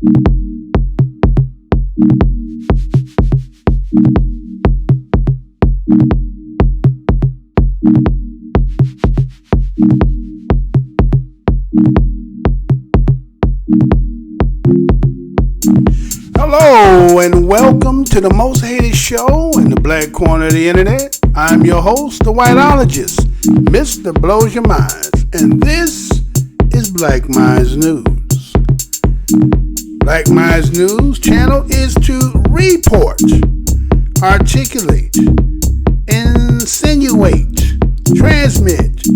Hello and welcome to the most hated show in the black corner of the internet. I'm your host, the whiteologist, Mr. Blows Your Minds, and this is Black Minds News. Black Minds News channel is to report, articulate, insinuate, transmit,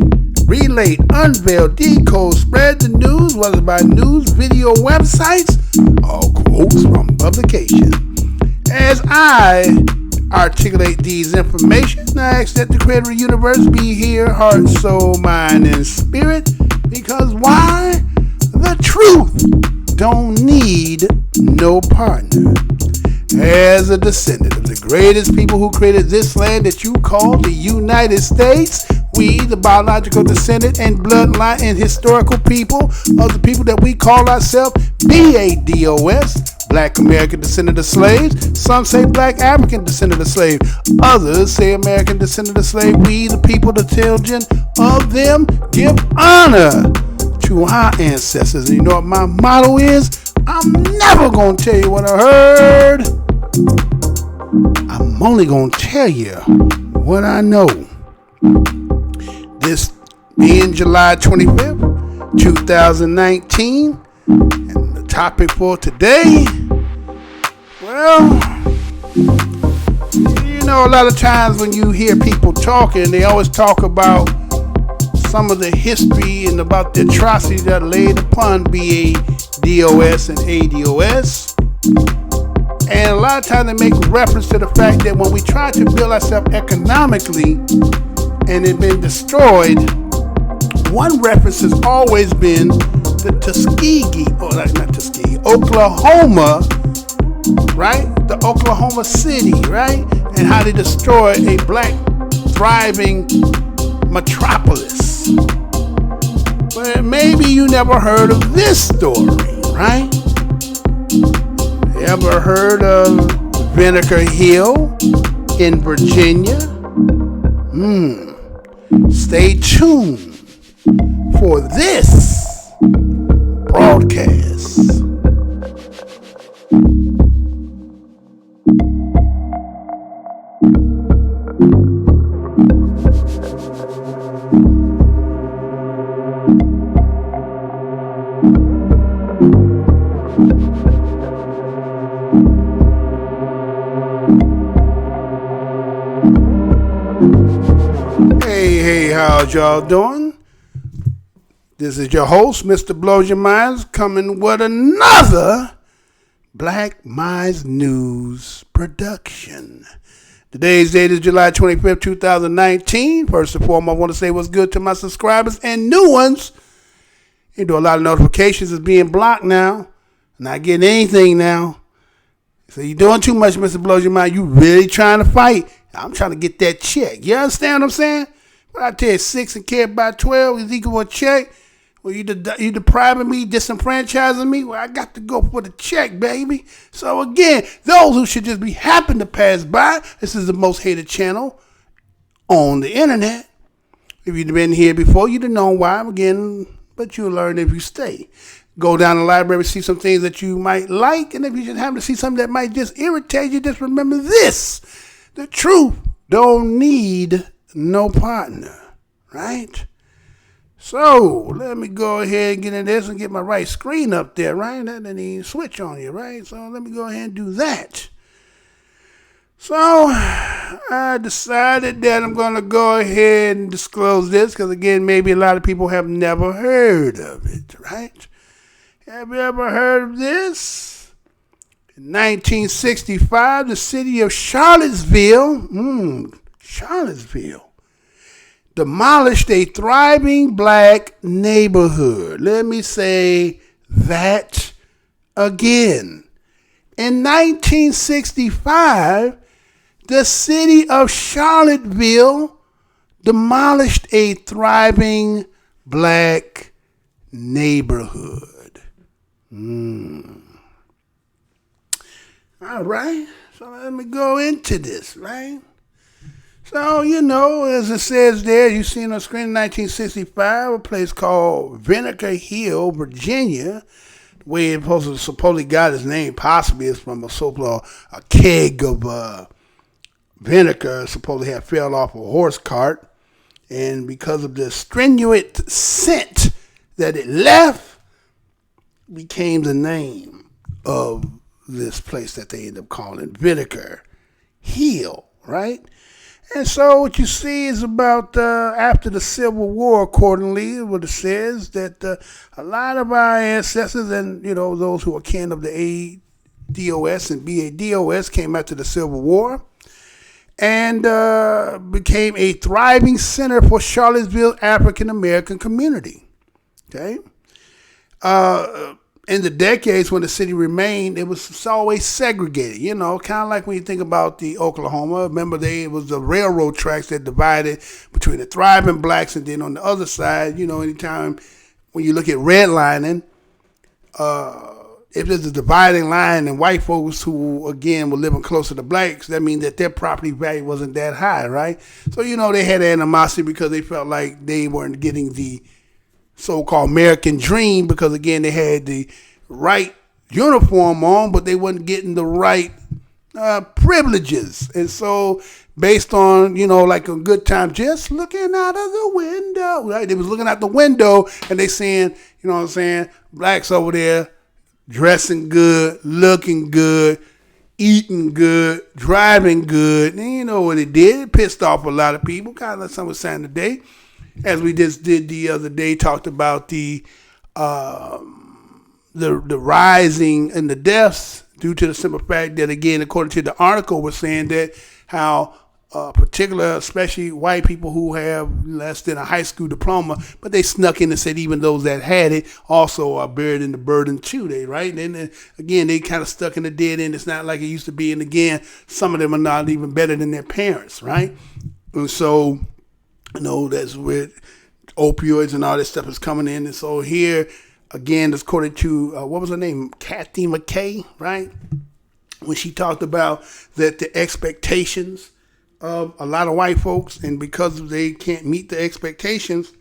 relate, unveil, decode, spread the news, whether by news, video, websites, or quotes from publication. As I articulate these information, I ask that the creator of the universe be here, heart, soul, mind, and spirit. Because why? The truth don't need no partner. As a descendant of the greatest people who created this land that you call the United States, we, the biological descendant and bloodline and historical people of the people that we call ourselves BADOS, Black American descendant of slaves. Some say Black African descendant of slaves. Others say American descendant of slaves. We, the people, the children of them, give honor to our ancestors. And you know what my motto is? I'm never going to tell you what I heard. I'm only going to tell you what I know. This being July 25th, 2019, and the topic for today, well, you know, a lot of times when you hear people talking, they always talk about some of the history and about the atrocities that are laid upon BADOS and ADOS. And a lot of times they make reference to the fact that when we try to build ourselves economically and it's been destroyed, one reference has always been the Tuskegee, Oklahoma, right? The Oklahoma City, right? And how they destroyed a black thriving metropolis. But maybe you never heard of this story, right? You ever heard of Vinegar Hill in Virginia? Stay tuned for this broadcast. Hey, how's y'all doing? This is your host, Mr. Blows Your Minds, coming with another Black Minds News production. Today's date is July 25th, 2019. First and foremost, I want to say what's good to my subscribers and new ones. You do a lot of notifications is being blocked now. Not getting anything now. So you're doing too much, Mr. Blows Your Mind. You really trying to fight. I'm trying to get that check. You understand what I'm saying? When I tell you 6 and care about 12 is equal to a check. Well, you depriving me, disenfranchising me. Well, I got to go for the check, baby. So again, those who should just be happy to pass by, this is the most hated channel on the internet. If you've been here before, you'd have known why. Again, but you'll learn if you stay. Go down the library, see some things that you might like, and if you just happen to see something that might just irritate you, just remember this. The truth don't need no partner, right? So, let me go ahead and get in this and get my right screen up there, right? That didn't even switch on you, right? So, let me go ahead and do that. So, I decided that I'm going to go ahead and disclose this because, again, maybe a lot of people have never heard of it, right? Have you ever heard of this? In 1965, the city of Charlottesville, demolished a thriving black neighborhood. Let me say that again. In 1965, the city of Charlottesville demolished a thriving black neighborhood. All right. So let me go into this, right? So, you know, as it says there, you see on the screen in 1965, a place called Vinegar Hill, Virginia, where it supposedly got its name. Possibly it's from a keg of vinegar supposedly had fell off a horse cart. And because of the strenuous scent that it left, became the name of this place that they end up calling Vinegar Hill, right? And so what you see is about after the Civil War, accordingly, what it says, that a lot of our ancestors and, you know, those who are kin of the ADOS and BADOS came after the Civil War and became a thriving center for Charlottesville African-American community, okay? In the decades when the city remained, it was always segregated, you know, kind of like when you think about the Oklahoma. Remember, it was the railroad tracks that divided between the thriving blacks, and then on the other side, you know, anytime when you look at redlining, if there's a dividing line and white folks who, again, were living closer to blacks, that means that their property value wasn't that high, right? So, you know, they had animosity because they felt like they weren't getting the so-called American dream because, again, they had the right uniform on, but they wasn't getting the right privileges. And so based on, you know, like a good time, just looking out of the window, right? They was looking out the window and they saying, you know what I'm saying, blacks over there dressing good, looking good, eating good, driving good. And you know what it did? It pissed off a lot of people, kind of like some was saying today. As we just did the other day, talked about the rising in the deaths due to the simple fact that, again, according to the article, was saying that how particular, especially white people who have less than a high school diploma, but they snuck in and said even those that had it also are buried in the burden too, right? And then, again, they kind of stuck in the dead end. It's not like it used to be. And again, some of them are not even better than their parents, right? And so, you know, that's where opioids and all this stuff is coming in. And so here, again, that's according to, what was her name? Kathy McKay, right? When she talked about that the expectations of a lot of white folks, and because they can't meet the expectations,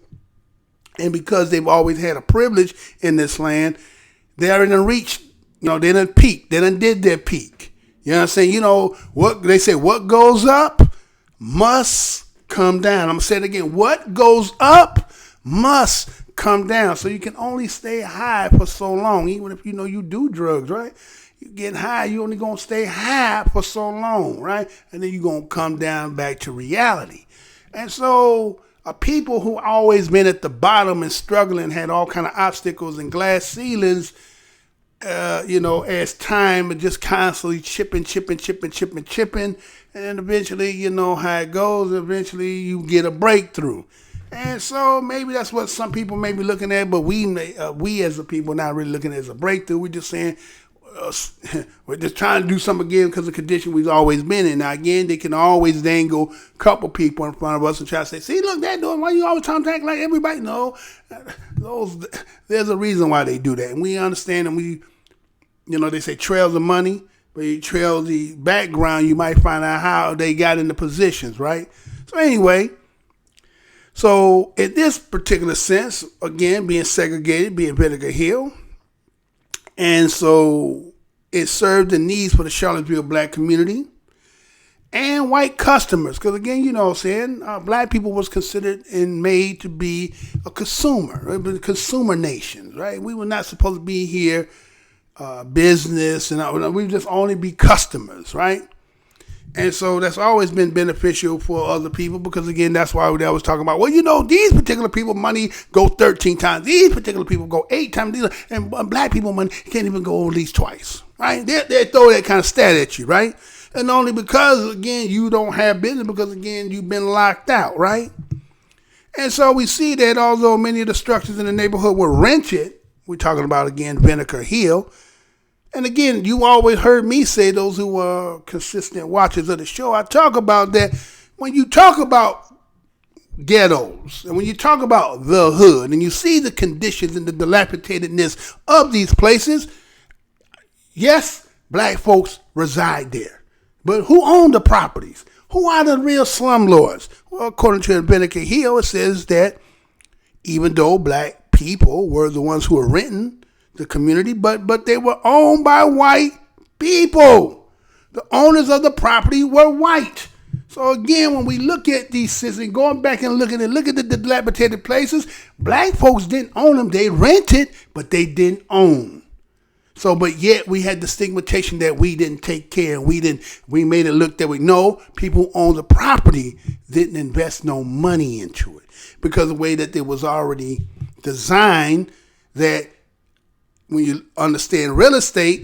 and because they've always had a privilege in this land, they're in a reach, you know, they done peaked. They done did their peak. You know what I'm saying? You know, what they say, what goes up must come down. I'm going to say it again. What goes up must come down. So you can only stay high for so long, even if you know you do drugs, right? You get high, you only going to stay high for so long, right? And then you're going to come down back to reality. And so people who always been at the bottom and struggling, had all kind of obstacles and glass ceilings, you know, as time just constantly chipping. And eventually, you know how it goes. Eventually, you get a breakthrough. And so maybe that's what some people may be looking at, but we as a people not really looking at it as a breakthrough. We're just saying we're just trying to do something again because of the condition we've always been in. Now, again, they can always dangle a couple people in front of us and try to say, see, look, they're doing, why you always trying to act like everybody? No, there's a reason why they do that. And we understand, and we, you know, they say trails of money. But you trail the background, you might find out how they got into positions, right? So anyway, so in this particular sense, again, being segregated, being Vinegar Hill, and so it served the needs for the Charlottesville black community and white customers. Because again, you know what I'm saying, black people was considered and made to be a consumer, right? Consumer nations, right? We were not supposed to be here business, and we just only be customers, right? And so that's always been beneficial for other people because, again, that's why I was talking about, well, you know, these particular people money go 13 times. These particular people go 8 times. And black people money can't even go at least twice, right? They throw that kind of stat at you, right? And only because, again, you don't have business because, again, you've been locked out, right? And so we see that although many of the structures in the neighborhood were rented, we're talking about, again, Vinegar Hill. And again, you always heard me say, those who are consistent watchers of the show, I talk about that when you talk about ghettos and when you talk about the hood and you see the conditions and the dilapidatedness of these places, yes, black folks reside there. But who owned the properties? Who are the real slumlords? Well, according to Vinegar Hill, it says that even though black people were the ones who were renting the community, but they were owned by white people. The owners of the property were white. So again, when we look at these systems, going back and look at the dilapidated places, black folks didn't own them. They rented, but they didn't own. So, but yet we had the stigmatization that we didn't take care. We made it look that people who own the property didn't invest no money into it because of the way that it was already designed, that when you understand real estate,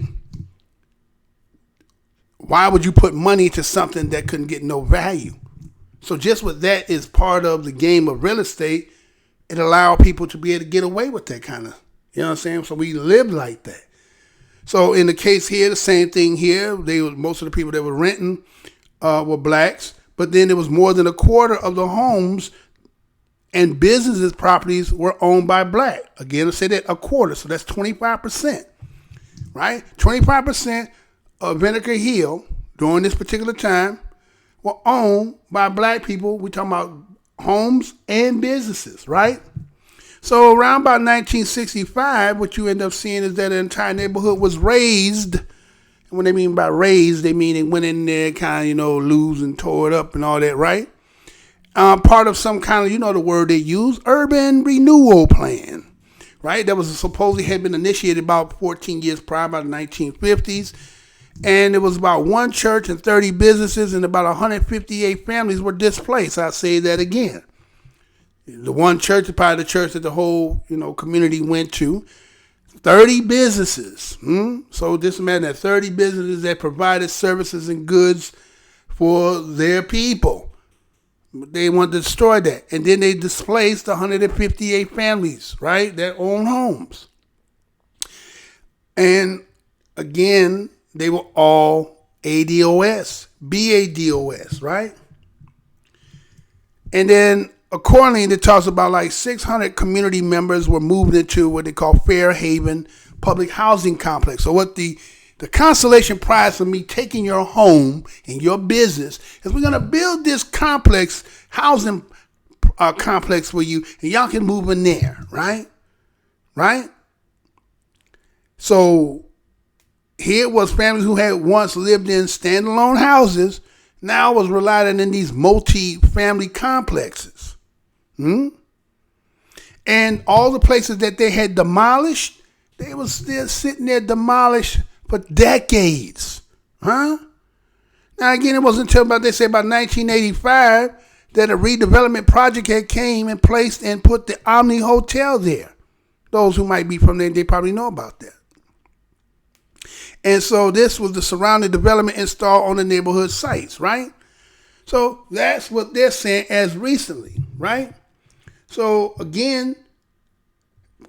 why would you put money into something that couldn't get no value? So just what that is part of the game of real estate, it allowed people to be able to get away with that kind of, you know what I'm saying? So we lived like that. So in the case here, the same thing here. Most of the people that were renting were blacks, but then there was more than a quarter of the homes and businesses properties were owned by black. Again, I say that a quarter, so that's 25%, right? 25% of Vinegar Hill during this particular time were owned by black people. We're talking about homes and businesses, right? So around about 1965, what you end up seeing is that the entire neighborhood was raised. And what they mean by raised, they mean they went in there kind of, loose and tore it up and all that, right? Part of some kind of, the word they use, urban renewal plan, right? That was supposedly had been initiated about 14 years prior, about the 1950s. And it was about one church and 30 businesses and about 158 families were displaced. I'll say that again. The one church is probably the church that the whole, community went to. 30 businesses. So this man had 30 businesses that provided services and goods for their people. They wanted to destroy that. And then they displaced 158 families, right? That own homes. And again, they were all ADOS, BADOS, right? And then accordingly, it talks about like 600 community members were moved into what they call Fair Haven Public Housing Complex. So what the consolation prize for me taking your home and your business is we're going to build this complex, housing complex for you, and y'all can move in there, right? Right? So here was families who had once lived in standalone houses, now was residing in these multi-family complexes. And all the places that they had demolished, they were still sitting there demolished for decades. Now again, it wasn't until about 1985 that a redevelopment project had came and placed and put the Omni Hotel there. Those who might be from there, they probably know about that. And so this was the surrounding development installed on the neighborhood sites, right? So that's what they're saying as recently, right? So again,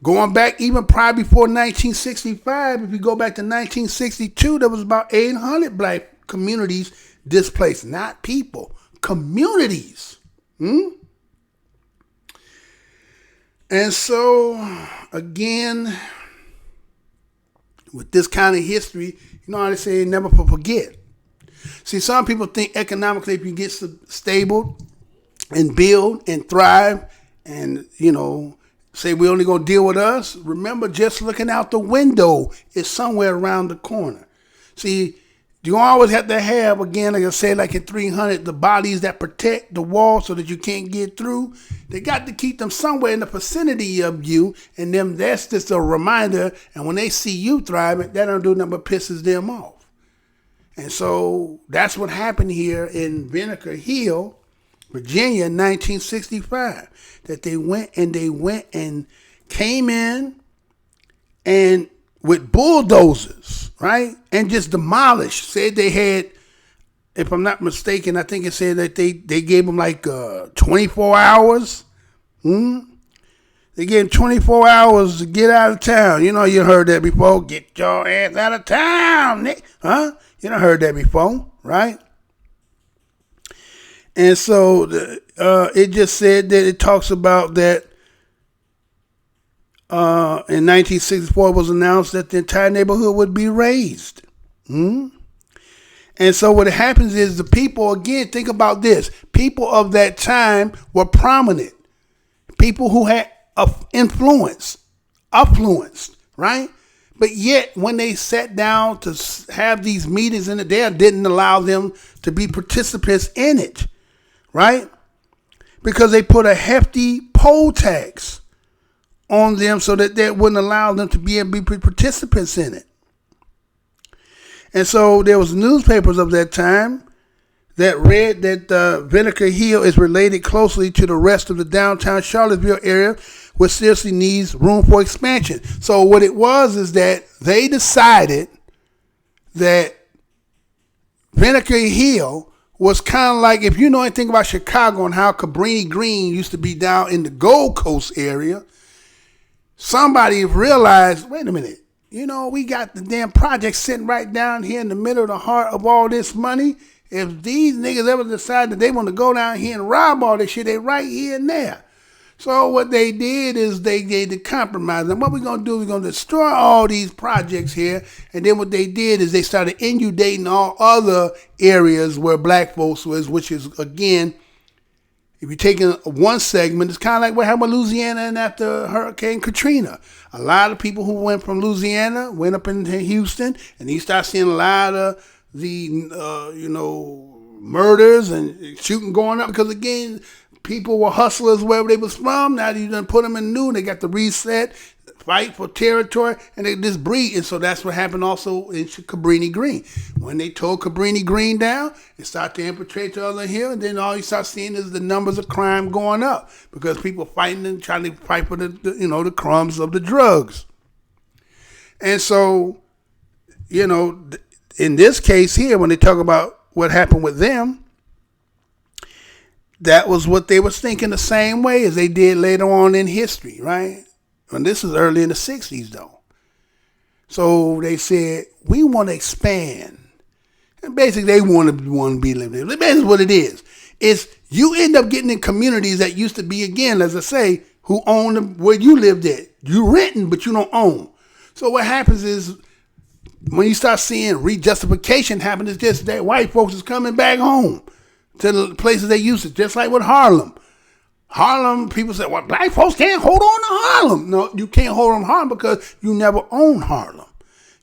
going back even prior before 1965, if you go back to 1962, there was about 800 black communities displaced, not people, communities. And so again, with this kind of history, you know how they say never forget. See, some people think economically if you get stable and build and thrive and, say we're only going to deal with us, remember just looking out the window is somewhere around the corner. See, you always have to have, again, like I said, like in 300, the bodies that protect the wall so that you can't get through. They got to keep them somewhere in the vicinity of you, and them that's just a reminder. And when they see you thriving, that don't do nothing but pisses them off. And so that's what happened here in Vinegar Hill, Virginia, in 1965. That they went and came in and with bulldozers, right? And just demolished. Said they had, if I'm not mistaken, I think it said that they gave them like 24 hours. They gave them 24 hours to get out of town. You heard that before. Get your ass out of town, Nick. Huh? You done heard that before, right? And so it just said that it talks about that in 1964 it was announced that the entire neighborhood would be razed. And so what happens is the people, again, think about this. People of that time were prominent. People who had influence, affluence, right? But yet when they sat down to have these meetings in it, they didn't allow them to be participants in it, right? Because they put a hefty poll tax on them so that they wouldn't allow them to be able to be participants in it. And so there was newspapers of that time that read that Vinegar Hill is related closely to the rest of the downtown Charlottesville area, which seriously needs room for expansion. So what it was is that they decided that Vinegar Hill was kind of like, if you know anything about Chicago and how Cabrini Green used to be down in the Gold Coast area, somebody realized, wait a minute, you know, we got the damn project sitting right down here in the middle of the heart of all this money. If these niggas ever decide that they want to go down here and rob all this shit, they right here and there. So what they did is they gave the compromise. And what we're going to do, we're going to destroy all these projects here. And then what they did is they started inundating all other areas where black folks was, which is, again, if you're taking one segment, it's kind of like what happened with Louisiana and after Hurricane Katrina. A lot of people who went from Louisiana went up into Houston, and you start seeing a lot of the, murders and shooting going up because, again, people were hustlers wherever they was from. Now you done put them in new, and they got to reset, fight for territory, and they just breed. And so that's what happened also in Cabrini Green. When they tore Cabrini Green down, it started to infiltrate the other hill, and then all you start seeing is the numbers of crime going up because people fighting and trying to fight for the crumbs of the drugs. And so, in this case here, when they talk about what happened with them, that was what they was thinking the same way as they did later on in history, right? And this is early in the 60s, though. So they said, we want to expand. And basically, they want to be living there. That's what it is. It's you end up getting in communities that used to be, again, as I say, who own where you lived at. You renting, but you don't own. So what happens is, when you start seeing rejustification happen, is just that white folks is coming back home to the places they used to, just like with Harlem. Harlem, people say, well, black folks can't hold on to Harlem. No, you can't hold on to Harlem because you never owned Harlem.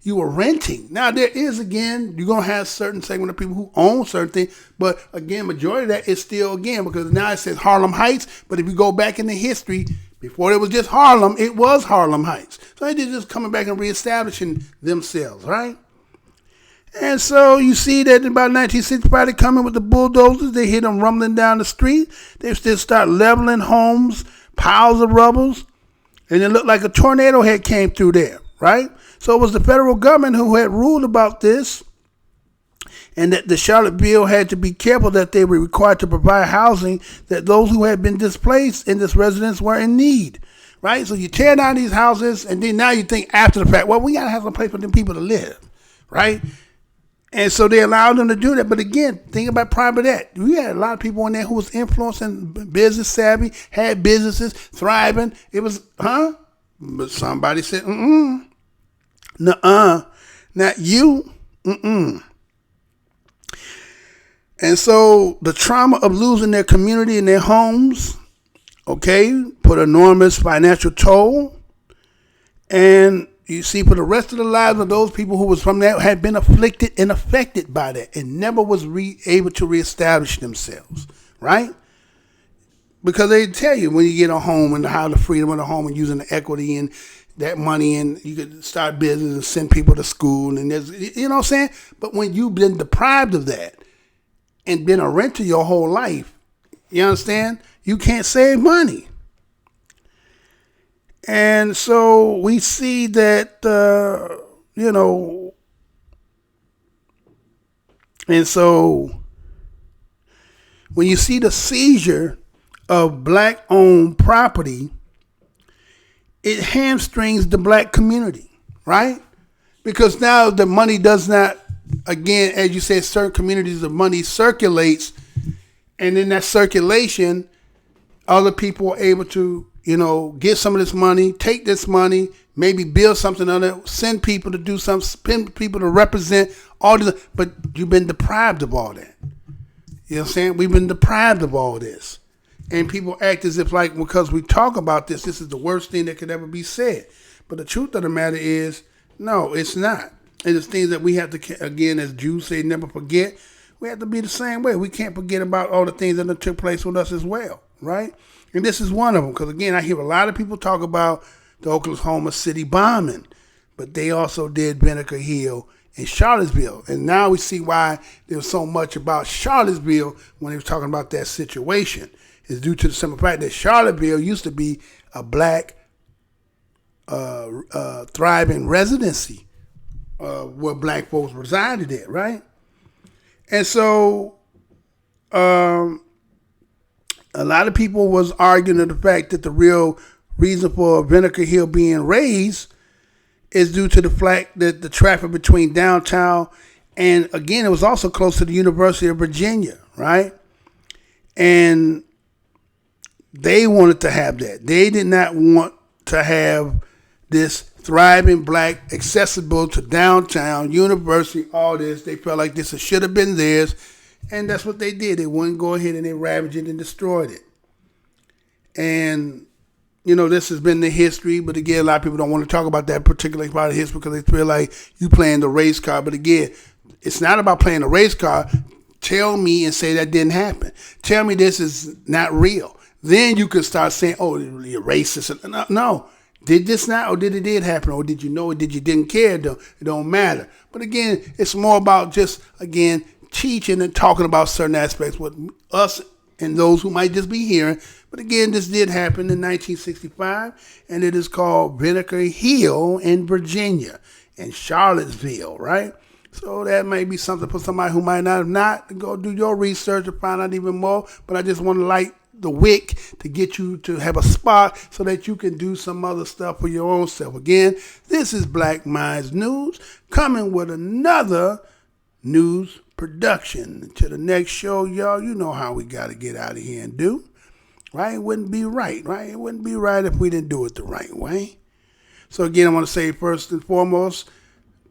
You were renting. Now, there is, again, you're going to have certain segment of people who own certain things, but, again, majority of that is still, again, because now it says Harlem Heights, but if you go back into history, before it was just Harlem, it was Harlem Heights. So they're just coming back and reestablishing themselves, right? And so you see that in about 1965, they come in with the bulldozers. They hear them rumbling down the street. They still start leveling homes, piles of rubbles. And it looked like a tornado had came through there, right? So it was the federal government who had ruled about this, and that the Charlottesville had to be careful that they were required to provide housing that those who had been displaced in this residence were in need, right? So you tear down these houses, and then now you think after the fact, well, we got to have some place for them people to live, right? And so they allowed them to do that. But again, think about prior to that. We had a lot of people in there who was influencing, business savvy, had businesses, thriving. It was, But somebody said, nuh-uh, not you, And so the trauma of losing their community and their homes, put enormous financial toll. And you see, for the rest of the lives of those people who was from that had been afflicted and affected by that and never was able to reestablish themselves, right? Because they tell you when you get a home and how the freedom of the home and using the equity and that money, and you could start business and send people to school, and there's, you know what I'm saying? But when you've been deprived of that and been a renter your whole life, you understand? You can't save money. And so we see that, and so when you see the seizure of black-owned property, it hamstrings the black community, right? Because now the money does not, again, as you said, certain communities, the money circulates, and in that circulation, other people are able to, get some of this money, take this money, maybe build something on it, send people to do something, send people to represent all this, but you've been deprived of all that. You know what I'm saying? We've been deprived of all this. And people act as if like, because we talk about this, this is the worst thing that could ever be said. But the truth of the matter is, no, it's not. And it's things that we have to, again, as Jews say, never forget. We have to be the same way. We can't forget about all the things that took place with us as well, right? And this is one of them. Because, again, I hear a lot of people talk about the Oklahoma City bombing. But they also did Vinegar Hill in Charlottesville. And now we see why there was so much about Charlottesville when he was talking about that situation. It's due to the simple fact that Charlottesville used to be a black thriving residency where black folks resided at, right? And so a lot of people was arguing the fact that the real reason for Vinegar Hill being raised is due to the fact that the traffic between downtown and, again, it was also close to the University of Virginia, right? And they wanted to have that. They did not want to have this thriving black, accessible to downtown, university, all this. They felt like this should have been theirs. And that's what they did. They wouldn't go ahead and they ravaged it and destroyed it. And, you know, this has been the history. But again, a lot of people don't want to talk about that particular part of history because they feel like you playing the race card. But again, it's not about playing the race card. Tell me and say that didn't happen. Tell me this is not real. Then you can start saying, oh, you're racist. No. Did this not, or did it did happen, or did you know it, did you didn't care? It don't matter. But again, it's more about just, again, teaching and talking about certain aspects with us and those who might just be hearing. But again, this did happen in 1965, and it is called Vinegar Hill in Virginia, in Charlottesville, right? So that may be something for somebody who might not have not to go do your research to find out even more. But I just want to light the wick to get you to have a spot so that you can do some other stuff for your own self. Again, this is Black Minds News coming with another news production. Until the next show, y'all, you know how we got to get out of here and do. Right? It wouldn't be right, right? It wouldn't be right if we didn't do it the right way. So again, I want to say first and foremost,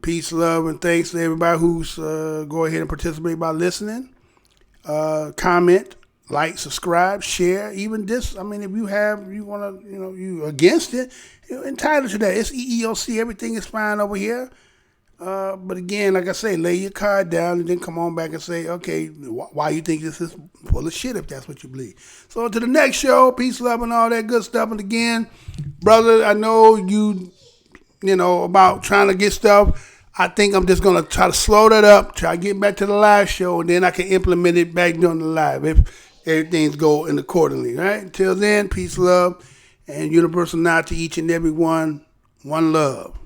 peace, love, and thanks to everybody who's go ahead and participate by listening. Comment, like, subscribe, share, even this. I mean, if you want to, you against it, you're entitled to that. It's EEOC. Everything is fine over here. But again, like I say, lay your card down and then come on back and say, okay, why you think this is full of shit if that's what you believe. So to the next show, peace, love, and all that good stuff. And again, brother, I know you about trying to get stuff. I think I'm just going to try to slow that up, try to get back to the live show, and then I can implement it back during the live if everything's going accordingly, right? Until then, peace, love, and universal nod to each and every one. One love.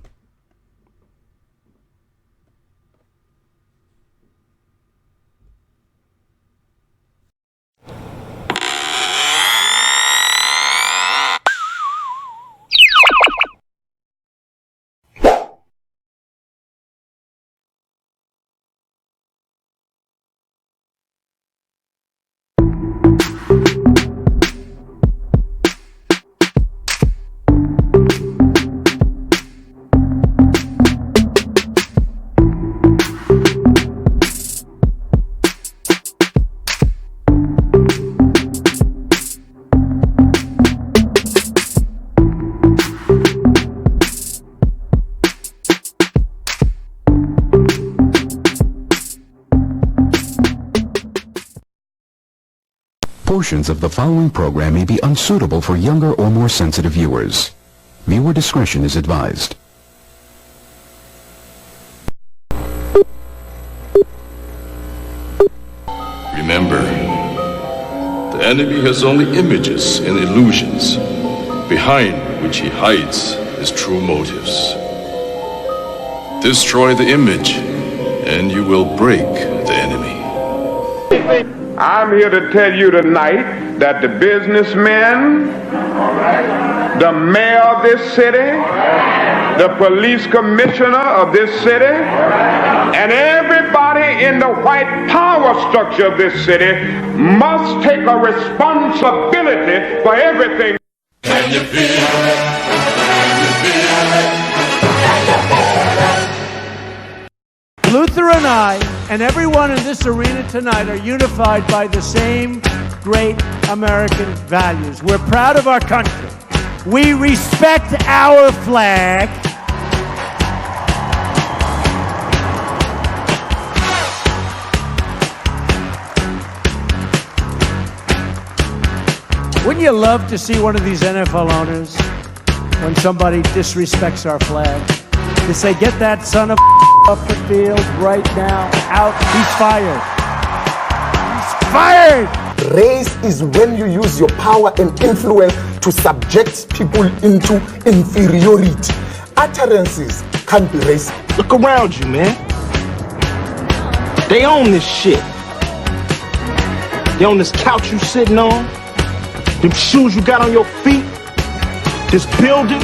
Portions of the following program may be unsuitable for younger or more sensitive viewers. Viewer discretion is advised. Remember, the enemy has only images and illusions, behind which he hides his true motives. Destroy the image, and you will break the enemy. I'm here to tell you tonight that the businessmen, the mayor of this city, the police commissioner of this city, and everybody in the white power structure of this city must take a responsibility for everything. Can you feel it? Can you feel it? Can you feel it? Luther and I, and everyone in this arena tonight, are unified by the same great American values. We're proud of our country. We respect our flag. Wouldn't you love to see one of these NFL owners, when somebody disrespects our flag, to say, get that son of off the field right now, out, he's fired. He's fired! Race is when you use your power and influence to subject people into inferiority. Utterances can't be racist. Look around you, man. They own this shit. They own this couch you sitting on, them shoes you got on your feet, this building,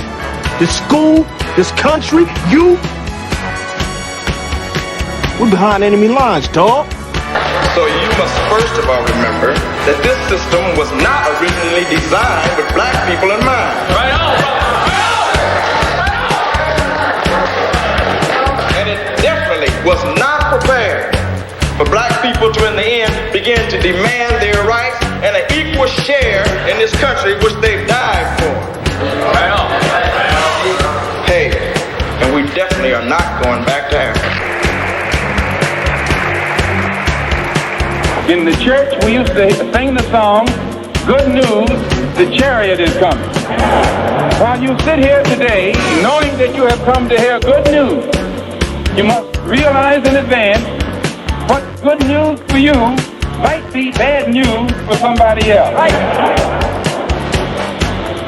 this school, this country, you. We're behind enemy lines, dog. So you must first of all remember that this system was not originally designed with black people in mind. Right on. And it definitely was not prepared for black people to, in the end, begin to demand their rights and an equal share in this country which they've died for. Right on. Hey, and we definitely are not going back to Africa. In the church, we used to sing the song, "Good news, the chariot is coming." While you sit here today, knowing that you have come to hear good news, you must realize in advance what good news for you might be bad news for somebody else.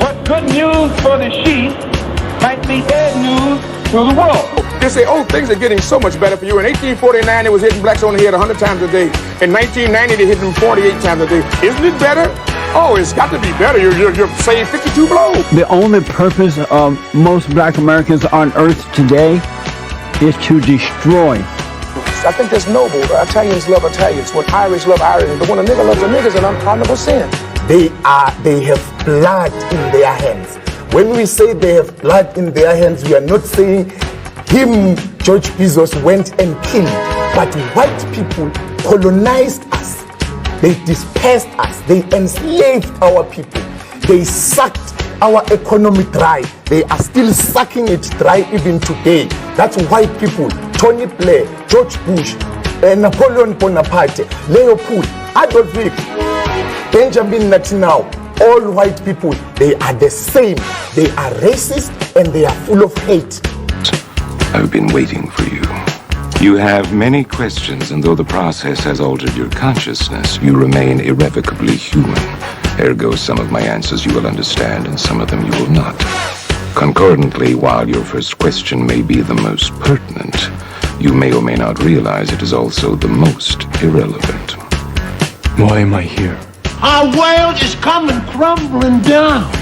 What good news for the sheep might be bad news to the world. They say, oh, things are getting so much better for you. In 1849, it was hitting blacks on the head 100 times a day. In 1990, they hit them 48 times a day. Isn't it better? Oh, it's got to be better. You're saying 52 blows. The only purpose of most black Americans on earth today is to destroy. I think that's noble. Italians love Italians. When Irish love Irish. But when a nigga loves a nigga, it's an unpardonable sin. They have blood in their hands. When we say they have blood in their hands, we are not saying him, George Bezos, went and killed. But white people colonized us. They dispersed us. They enslaved our people. They sucked our economy dry. They are still sucking it dry even today. That's white people. Tony Blair, George Bush, Napoleon Bonaparte, Leopold, Adolf Hitler, Benjamin Netanyahu. All white people, they are the same. They are racist and they are full of hate. I've been waiting for you. You have many questions, and though the process has altered your consciousness, you remain irrevocably human. Ergo, some of my answers you will understand, and some of them you will not. Concordantly, while your first question may be the most pertinent, you may or may not realize it is also the most irrelevant. Why am I here? Our world is coming crumbling down.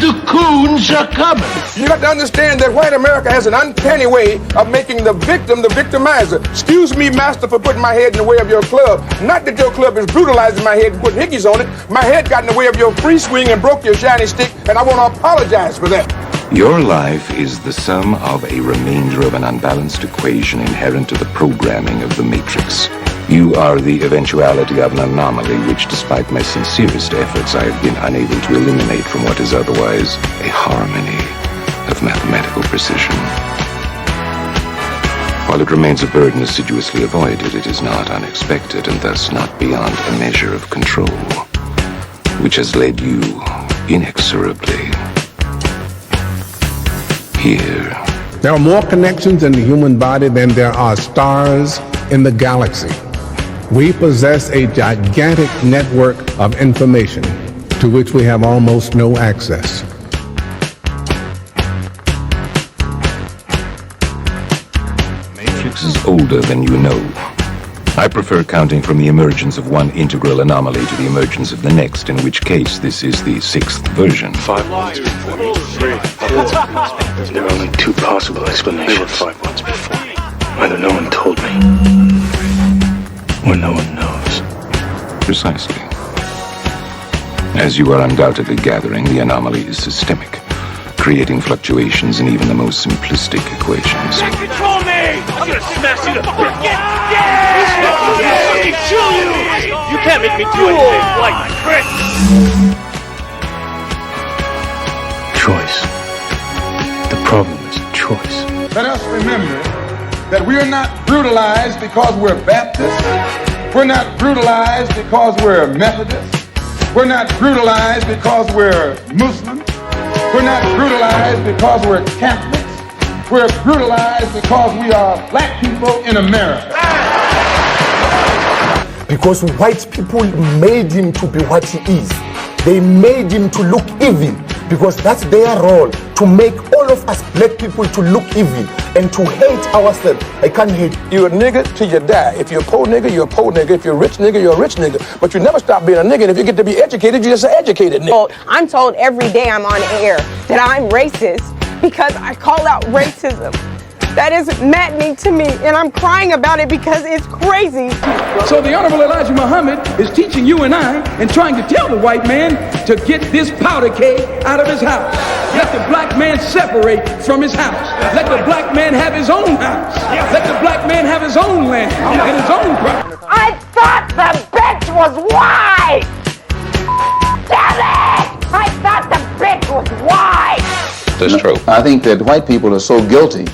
The coons are coming. You got to understand that white America has an uncanny way of making the victim the victimizer. Excuse me, master, for putting my head in the way of your club. Not that your club is brutalizing my head and putting hickeys on it. My head got in the way of your free swing and broke your shiny stick, and I want to apologize for that. Your life is the sum of a remainder of an unbalanced equation inherent to the programming of the Matrix. You are the eventuality of an anomaly which, despite my sincerest efforts, I have been unable to eliminate from what is otherwise a harmony of mathematical precision. While it remains a burden assiduously avoided, it is not unexpected and thus not beyond a measure of control, which has led you inexorably here. There are more connections in the human body than there are stars in the galaxy. We possess a gigantic network of information to which we have almost no access. Matrix is older than you know. I prefer counting from the emergence of one integral anomaly to the emergence of the next, in which case this is the 6th version. 5 months before me. 3, 4. There are only 2 possible explanations. There were 5 months before me. Either no one told me, or no one knows. Precisely. As you are undoubtedly gathering, the anomaly is systemic, creating fluctuations in even the most simplistic equations. Control me! I'm gonna smash you to You can't make me do anything like Chris! Choice. The problem is choice. Let us remember that we are not brutalized because we're Baptists. We're not brutalized because we're Methodists. We're not brutalized because we're Muslims. We're not brutalized because we're Catholics. We're brutalized because we are black people in America. Because white people made him to be what he is. They made him to look evil, because that's their role, to make all of us black people to look evil and to hate ourselves. I can't hate. You're a nigga till you die. If you're a poor nigga, you're a poor nigga. If you're a rich nigga, you're a rich nigga. But you never stop being a nigga. And if you get to be educated, you're just an educated nigga. I'm told every day I'm on air that I'm racist because I call out racism. That is maddening to me, and I'm crying about it because it's crazy. So the Honorable Elijah Muhammad is teaching you and I and trying to tell the white man to get this powder keg out of his house. Let the black man separate from his house. Let the black man have his own house. Let the black man have his own land and his own property. I thought the bitch was white! Damn it! I thought the bitch was white! That's true. I think that white people are so guilty,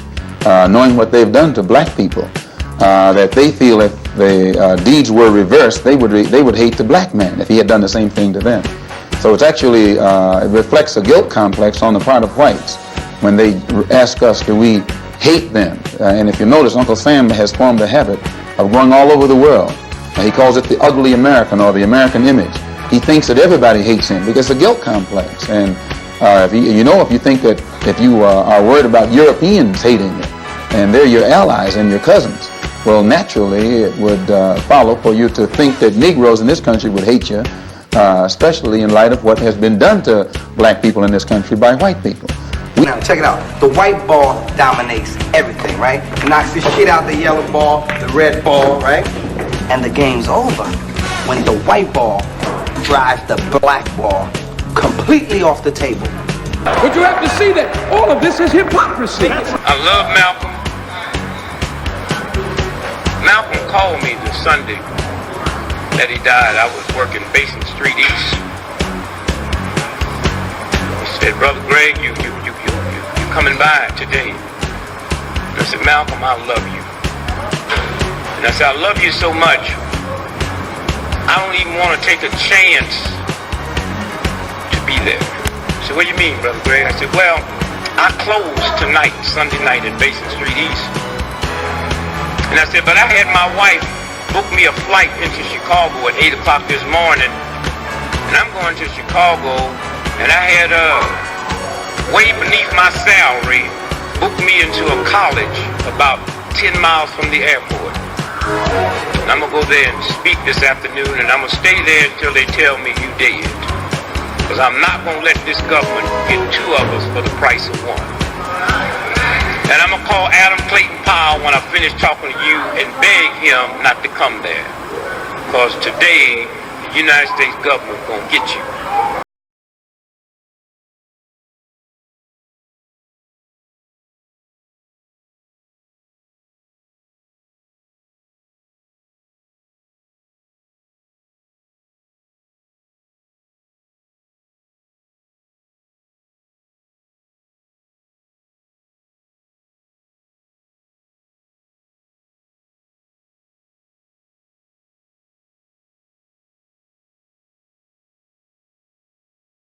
knowing what they've done to black people, that they feel if the deeds were reversed, they would hate the black man if he had done the same thing to them. So it's actually, it reflects a guilt complex on the part of whites when they ask us, do we hate them? And if you notice, Uncle Sam has formed a habit of going all over the world. He calls it the ugly American, or the American image. He thinks that everybody hates him because it's a guilt complex. And if you think that if you are worried about Europeans hating you, and they're your allies and your cousins, well, naturally it would follow for you to think that Negroes in this country would hate you, especially in light of what has been done to black people in this country by white people. Now, check it out. The white ball dominates everything, right? Knocks the shit out the yellow ball, the red ball, right? And the game's over when the white ball drives the black ball completely off the table. But you have to see that all of this is hypocrisy. I love Malcolm. Malcolm called me the Sunday that he died. I was working Basin Street East. He said, "Brother Greg, you coming by today?" And I said, "Malcolm, I love you." And I said, "I love you so much, I don't even want to take a chance to be there." He said, "What do you mean, Brother Greg?" I said, "Well, I close tonight, Sunday night at Basin Street East." And I said, "But I had my wife book me a flight into Chicago at 8 o'clock this morning, and I'm going to Chicago, and I had way beneath my salary booked me into a college about 10 miles from the airport. And I'm going to go there and speak this afternoon, and I'm going to stay there until they tell me you dead. Because I'm not going to let this government get two of us for the price of one. And I'm going to call Adam Clayton Powell when I finish talking to you and beg him not to come there. Because today, the United States government is going to get you.